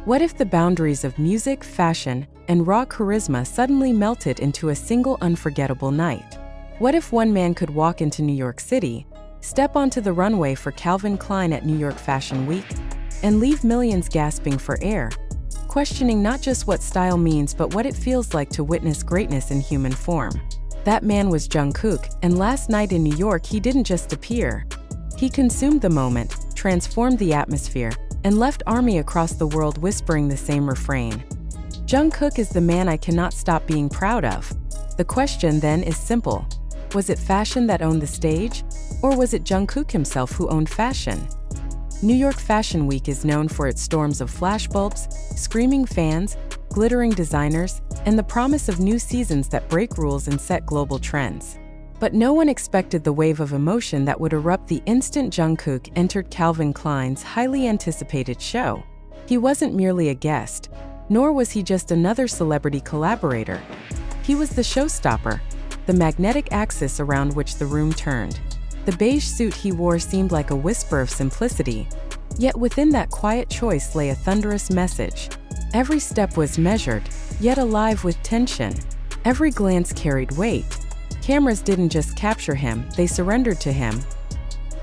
What if the boundaries of music, fashion, and raw charisma suddenly melted into a single unforgettable night? What if one man could walk into New York City, step onto the runway for Calvin Klein at New York Fashion Week, and leave millions gasping for air, questioning not just what style means but what it feels like to witness greatness in human form? That man was Jungkook, and last night in New York he didn't just appear. He consumed the moment, transformed the atmosphere, and left ARMY across the world whispering the same refrain. Jungkook is the man I cannot stop being proud of. The question then is simple. Was it fashion that owned the stage? Or was it Jungkook himself who owned fashion? New York Fashion Week is known for its storms of flashbulbs, screaming fans, glittering designers, and the promise of new seasons that break rules and set global trends. But no one expected the wave of emotion that would erupt the instant Jungkook entered Calvin Klein's highly anticipated show. He wasn't merely a guest, nor was he just another celebrity collaborator. He was the showstopper, the magnetic axis around which the room turned. The beige suit he wore seemed like a whisper of simplicity, yet within that quiet choice lay a thunderous message. Every step was measured, yet alive with tension. Every glance carried weight. Cameras didn't just capture him, they surrendered to him.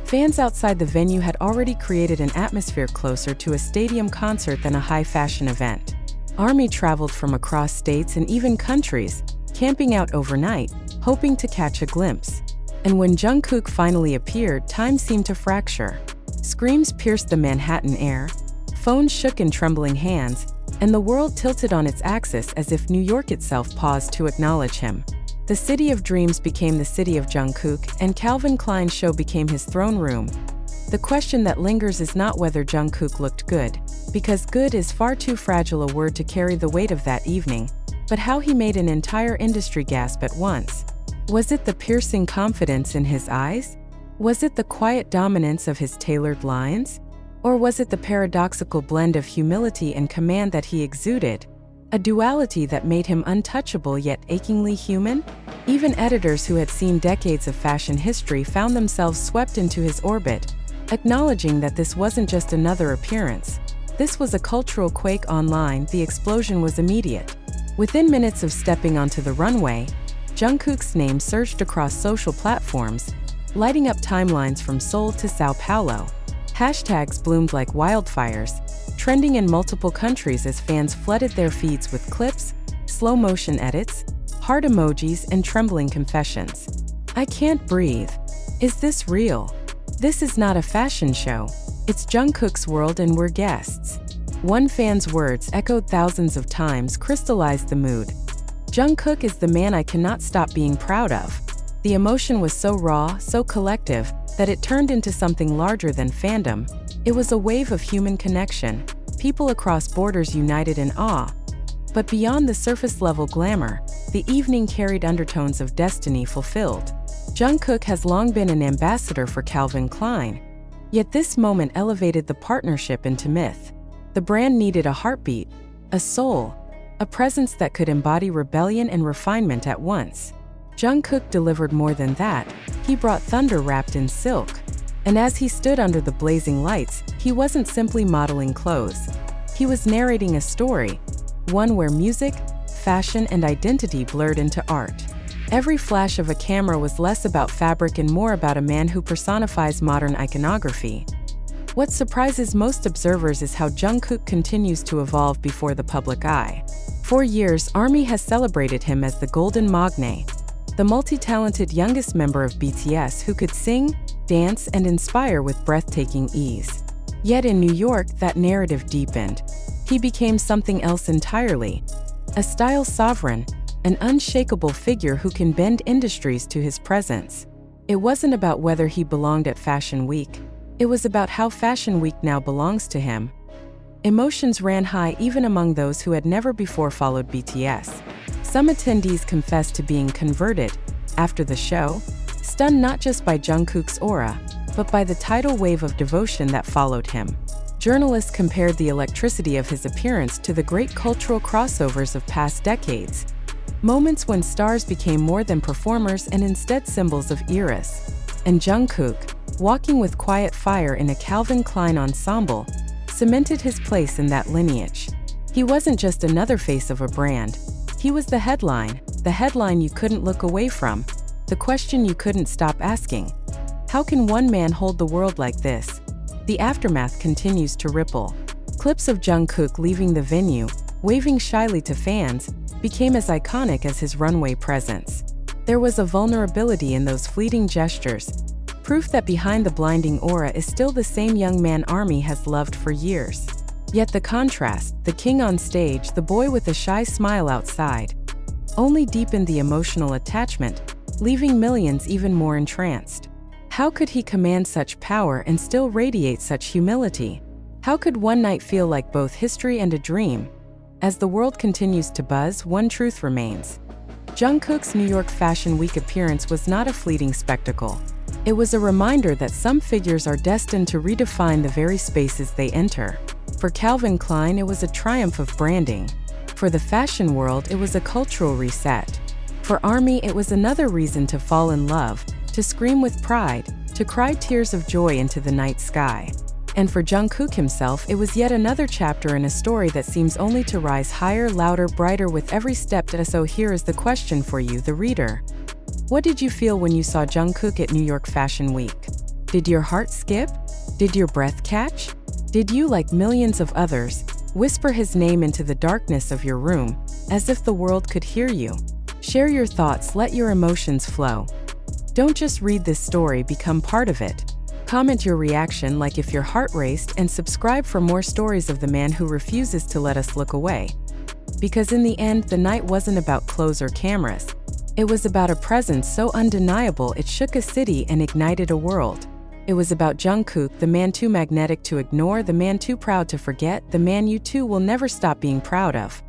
Fans outside the venue had already created an atmosphere closer to a stadium concert than a high-fashion event. ARMY traveled from across states and even countries, camping out overnight, hoping to catch a glimpse. And when Jungkook finally appeared, time seemed to fracture. Screams pierced the Manhattan air, phones shook in trembling hands, and the world tilted on its axis as if New York itself paused to acknowledge him. The city of dreams became the city of Jungkook, and Calvin Klein's show became his throne room. The question that lingers is not whether Jungkook looked good, because good is far too fragile a word to carry the weight of that evening, but how he made an entire industry gasp at once. Was it the piercing confidence in his eyes? Was it the quiet dominance of his tailored lines? Or was it the paradoxical blend of humility and command that he exuded? A duality that made him untouchable yet achingly human? Even editors who had seen decades of fashion history found themselves swept into his orbit, acknowledging that this wasn't just another appearance. This was a cultural quake online. The explosion was immediate. Within minutes of stepping onto the runway, Jungkook's name surged across social platforms, lighting up timelines from Seoul to Sao Paulo. Hashtags bloomed like wildfires, trending in multiple countries as fans flooded their feeds with clips, slow-motion edits, heart emojis, and trembling confessions. "I can't breathe. Is this real? This is not a fashion show. It's Jungkook's world and we're guests." One fan's words, echoed thousands of times, crystallized the mood. Jungkook is the man I cannot stop being proud of. The emotion was so raw, so collective, that it turned into something larger than fandom. It was a wave of human connection, people across borders united in awe. But beyond the surface-level glamour, the evening carried undertones of destiny fulfilled. Jungkook has long been an ambassador for Calvin Klein, yet this moment elevated the partnership into myth. The brand needed a heartbeat, a soul, a presence that could embody rebellion and refinement at once. Jungkook delivered more than that. He brought thunder wrapped in silk. And as he stood under the blazing lights, he wasn't simply modeling clothes. He was narrating a story, one where music, fashion, and identity blurred into art. Every flash of a camera was less about fabric and more about a man who personifies modern iconography. What surprises most observers is how Jungkook continues to evolve before the public eye. For years, ARMY has celebrated him as the Golden Magne, the multi-talented youngest member of BTS who could sing, dance, and inspire with breathtaking ease. Yet in New York, that narrative deepened. He became something else entirely, a style sovereign, an unshakable figure who can bend industries to his presence. It wasn't about whether he belonged at Fashion Week. It was about how Fashion Week now belongs to him. Emotions ran high even among those who had never before followed BTS. Some attendees confessed to being converted after the show, stunned not just by Jungkook's aura, but by the tidal wave of devotion that followed him. Journalists compared the electricity of his appearance to the great cultural crossovers of past decades, moments when stars became more than performers and instead symbols of eras. And Jungkook, walking with quiet fire in a Calvin Klein ensemble, cemented his place in that lineage. He wasn't just another face of a brand. He was the headline you couldn't look away from, the question you couldn't stop asking. How can one man hold the world like this? The aftermath continues to ripple. Clips of Jungkook leaving the venue, waving shyly to fans, became as iconic as his runway presence. There was a vulnerability in those fleeting gestures, proof that behind the blinding aura is still the same young man ARMY has loved for years. Yet the contrast, the king on stage, the boy with a shy smile outside, only deepened the emotional attachment, leaving millions even more entranced. How could he command such power and still radiate such humility? How could one night feel like both history and a dream? As the world continues to buzz, one truth remains. Jungkook's New York Fashion Week appearance was not a fleeting spectacle. It was a reminder that some figures are destined to redefine the very spaces they enter. For Calvin Klein, it was a triumph of branding. For the fashion world, it was a cultural reset. For ARMY, it was another reason to fall in love, to scream with pride, to cry tears of joy into the night sky. And for Jungkook himself, it was yet another chapter in a story that seems only to rise higher, louder, brighter with every step. So here is the question for you, the reader. What did you feel when you saw Jungkook at New York Fashion Week? Did your heart skip? Did your breath catch? Did you, like millions of others, whisper his name into the darkness of your room, as if the world could hear you? Share your thoughts, let your emotions flow. Don't just read this story, become part of it. Comment your reaction, like if your heart raced, and subscribe for more stories of the man who refuses to let us look away. Because in the end, the night wasn't about clothes or cameras. It was about a presence so undeniable it shook a city and ignited a world. It was about Jungkook, the man too magnetic to ignore, the man too proud to forget, the man you too will never stop being proud of.